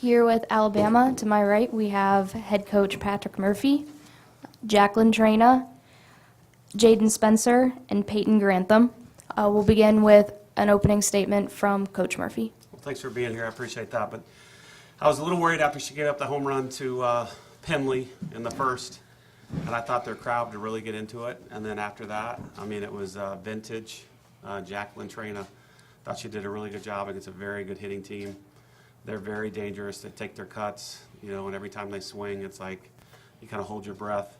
Here with Alabama, to my right, we have head coach Patrick Murphy, Jacqueline Trena, Jaden Spencer, and Peyton Grantham. We'll begin with an opening statement from Coach Murphy. Well, thanks for being here. I appreciate that. But I was a little worried after she gave up the home run to Penley in the first, and I thought their crowd would really get into it. And then after that, I mean, it was vintage Jacqueline Trena. Thought she did a really good job against a very good hitting team. They're very dangerous. They take their cuts, and every time they swing, it's like you kind of hold your breath.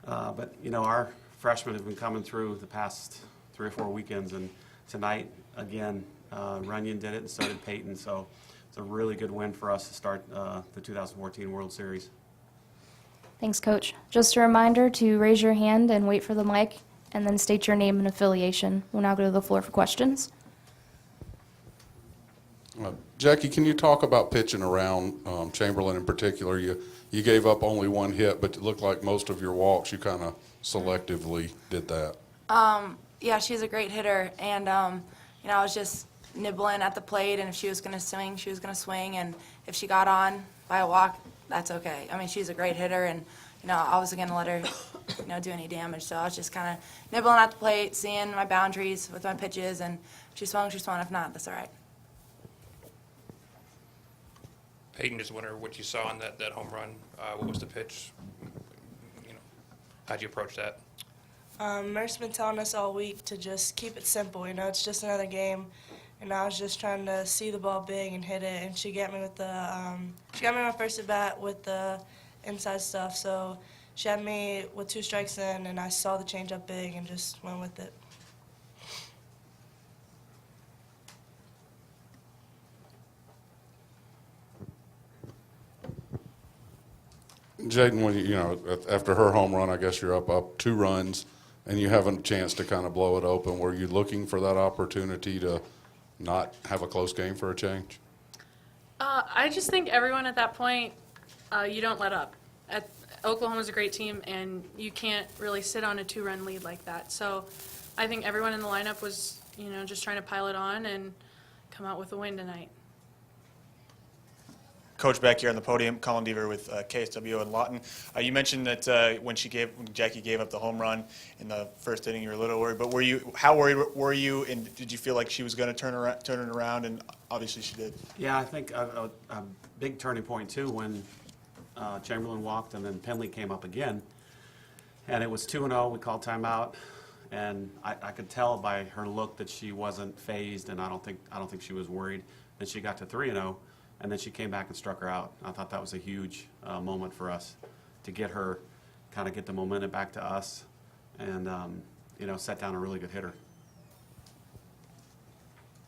But, our freshmen have been coming through the past 3 or 4 weekends, and tonight, again, Runyon did it, and so did Peyton. So it's a really good win for us to start the 2014 World Series. Thanks, Coach. Just a reminder to raise your hand and wait for the mic, and then state your name and affiliation. We'll now go to the floor for questions. Jackie, can you talk about pitching around Chamberlain in particular? You gave up only 1 hit, but it looked like most of your walks you kind of selectively did that. Yeah, she's a great hitter, and I was just nibbling at the plate, and if she was going to swing, she was going to swing, and if she got on by a walk, that's okay. I mean, she's a great hitter, and I wasn't going to let her do any damage, so I was just kind of nibbling at the plate, seeing my boundaries with my pitches, and if she swung, she swung. If not, that's all right. Peyton, just wonder what you saw on that home run. What was the pitch? How'd you approach that? Merce's been telling us all week to just keep it simple. It's just another game, and I was just trying to see the ball big and hit it. And she got me with she got me my first at bat with the inside stuff. So she had me with 2 strikes in, and I saw the changeup big and just went with it. Jaden, when after her home run, I guess you're up 2 runs, and you have a chance to kind of blow it open. Were you looking for that opportunity to not have a close game for a change? I just think everyone at that point, you don't let up. Oklahoma's a great team, and you can't really sit on a 2-run lead like that. So I think everyone in the lineup was, just trying to pile it on and come out with a win tonight. Coach back here on the podium, Colin Deaver with KSWO in Lawton. You mentioned that when Jackie gave up the home run in the first inning, you were a little worried. But how worried were you, and did you feel like she was going to turn it around? And obviously she did. Yeah, I think a big turning point too when Chamberlain walked and then Penley came up again, and it was 2-0. We called timeout, and I could tell by her look that she wasn't phased, and I don't think she was worried. Then she got to 3-0. And then she came back and struck her out. I thought that was a huge moment for us to get her, kind of get the momentum back to us, and set down a really good hitter.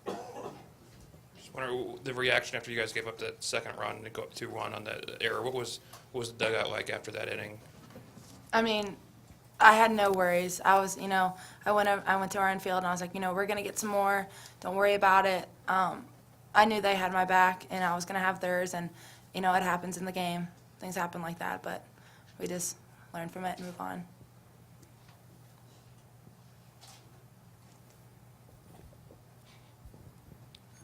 Just wonder the reaction after you guys gave up that second run to go up 2-1 on that error. What was the dugout like after that inning? I mean, I had no worries. I was, I went to our infield and I was like, we're going to get some more. Don't worry about it. I knew they had my back, and I was going to have theirs, and, it happens in the game. Things happen like that, but we just learn from it and move on.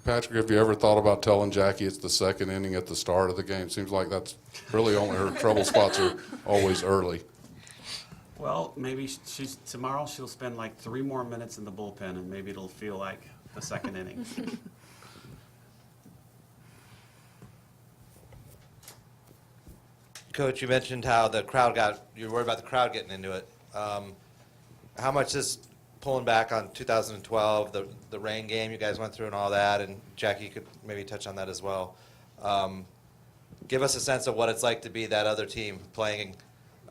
Patrick, have you ever thought about telling Jackie it's the second inning at the start of the game? Seems like that's really only her trouble spots are always early. Well, maybe tomorrow she'll spend like 3 more minutes in the bullpen, and maybe it'll feel like the second inning. Coach, you mentioned how you were worried about the crowd getting into it. How much is pulling back on 2012, the rain game you guys went through and all that, and Jackie, you could maybe touch on that as well. Give us a sense of what it's like to be that other team playing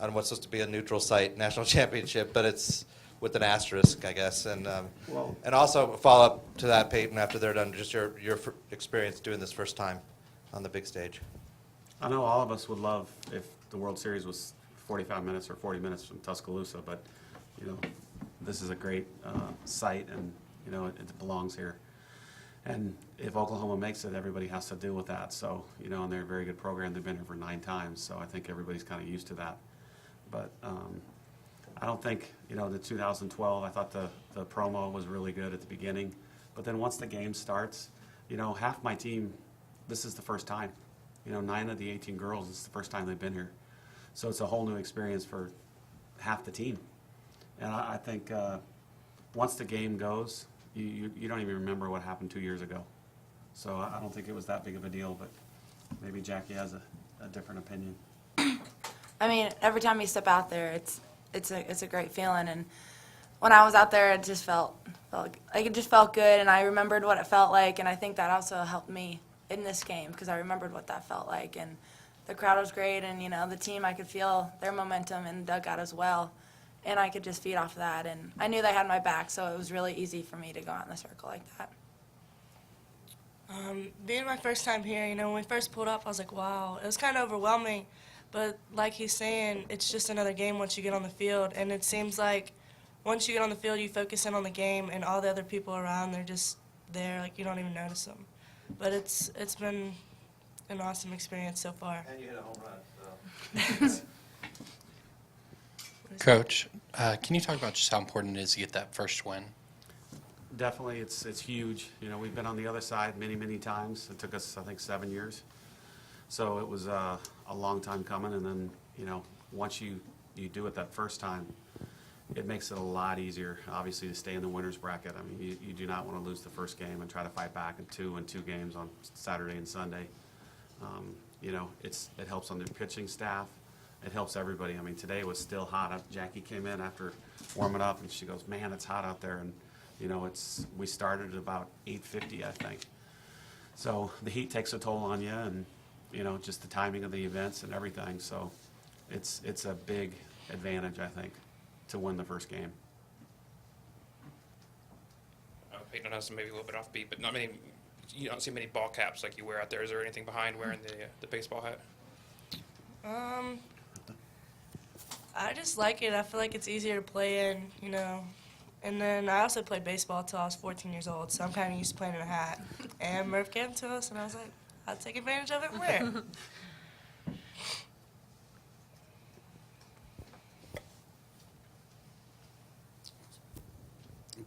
on what's supposed to be a neutral site national championship, but it's with an asterisk, I guess. And also follow up to that, Peyton, after they're done, just your experience doing this first time on the big stage. I know all of us would love if the World Series was 45 minutes or 40 minutes from Tuscaloosa, but this is a great site, and it belongs here. And if Oklahoma makes it, everybody has to deal with that. So and they're a very good program. They've been here for 9 times, so I think everybody's kind of used to that. But I don't think the 2012. I thought the promo was really good at the beginning, but then once the game starts, half my team, this is the first time. 9 of the 18 girls, it's the first time they've been here. So it's a whole new experience for half the team. And I think once the game goes, you don't even remember what happened 2 years ago. So I don't think it was that big of a deal, but maybe Jackie has a different opinion. I mean, every time you step out there, it's a great feeling. And when I was out there, it just felt like it just felt good, and I remembered what it felt like. And I think that also helped me in this game because I remembered what that felt like. And the crowd was great, and the team, I could feel their momentum in the dugout as well, and I could just feed off that. And I knew they had my back, so it was really easy for me to go out in the circle like that. Being my first time here, when we first pulled up, I was like, wow. It was kind of overwhelming, but like he's saying, it's just another game once you get on the field, and it seems like once you get on the field, you focus in on the game, and all the other people around, they're just there, like you don't even notice them. But it's been an awesome experience so far. And you hit a home run, so. Coach, can you talk about just how important it is to get that first win? Definitely, it's huge. We've been on the other side many, many times. It took us, I think, 7 years. So it was a long time coming, and then, once you do it that first time, it makes it a lot easier, obviously, to stay in the winner's bracket. I mean, you do not want to lose the first game and try to fight back in two games on Saturday and Sunday. It helps on the pitching staff. It helps everybody. I mean, today was still hot. Jackie came in after warming up, and she goes, "Man, it's hot out there." And we started at about 8:50, I think. So the heat takes a toll on you, and just the timing of the events and everything. So it's a big advantage, I think, to win the first game. Peyton has maybe a little bit offbeat, but you don't see many ball caps like you wear out there. Is there anything behind wearing the baseball hat? I just like it. I feel like it's easier to play in, And then I also played baseball until I was 14 years old, so I'm kind of used to playing in a hat. And Murph gave it to us, and I was like, I'll take advantage of it and wear it.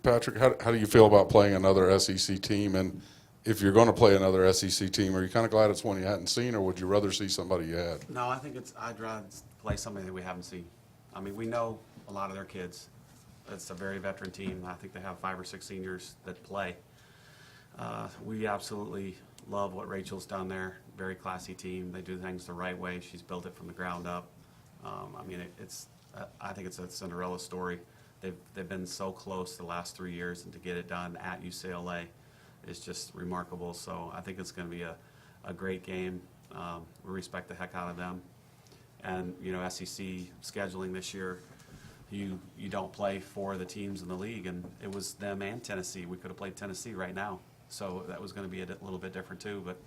Patrick, how do you feel about playing another SEC team? And if you're going to play another SEC team, are you kind of glad it's one you hadn't seen, or would you rather see somebody you had? No, I think I'd rather play somebody that we haven't seen. I mean, we know a lot of their kids. It's a very veteran team. I think they have 5 or 6 seniors that play. We absolutely love what Rachel's done there. Very classy team. They do things the right way. She's built it from the ground up. I think it's a Cinderella story. They've been so close the last 3 years, and to get it done at UCLA is just remarkable. So I think it's going to be a great game. We respect the heck out of them. And, SEC scheduling this year, you don't play 4 of the teams in the league, and it was them and Tennessee. We could have played Tennessee right now. So that was going to be a little bit different too, but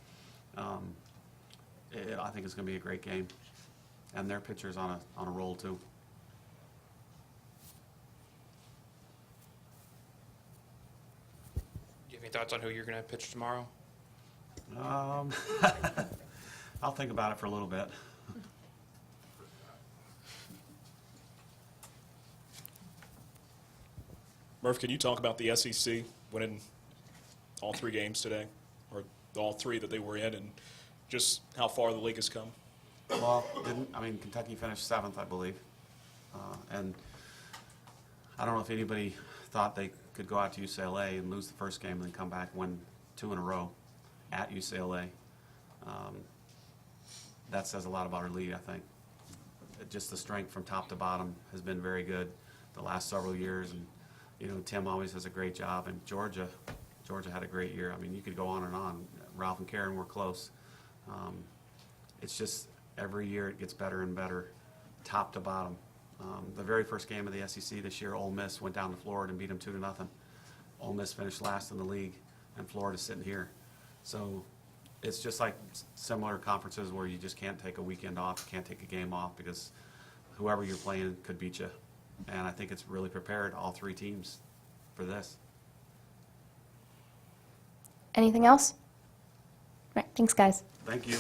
I think it's going to be a great game. And their pitcher's on a roll too. Do you have any thoughts on who you're going to pitch tomorrow? I'll think about it for a little bit. Murph, can you talk about the SEC winning all 3 games today, or all 3 that they were in, and just how far the league has come? Well, Kentucky finished 7th, I believe. And I don't know if anybody thought they could go out to UCLA and lose the first game and then come back and win 2 in a row at UCLA. That says a lot about our league, I think. Just the strength from top to bottom has been very good the last several years. And, Tim always does a great job. And Georgia had a great year. I mean, you could go on and on. Ralph and Karen were close. It's just every year it gets better and better, top to bottom. The very first game of the SEC this year, Ole Miss went down to Florida and beat them 2-0. Ole Miss finished last in the league, and Florida's sitting here. So it's just like similar conferences where you just can't take a weekend off, can't take a game off, because whoever you're playing could beat you. And I think it's really prepared all 3 teams for this. Anything else? All right, thanks, guys. Thank you.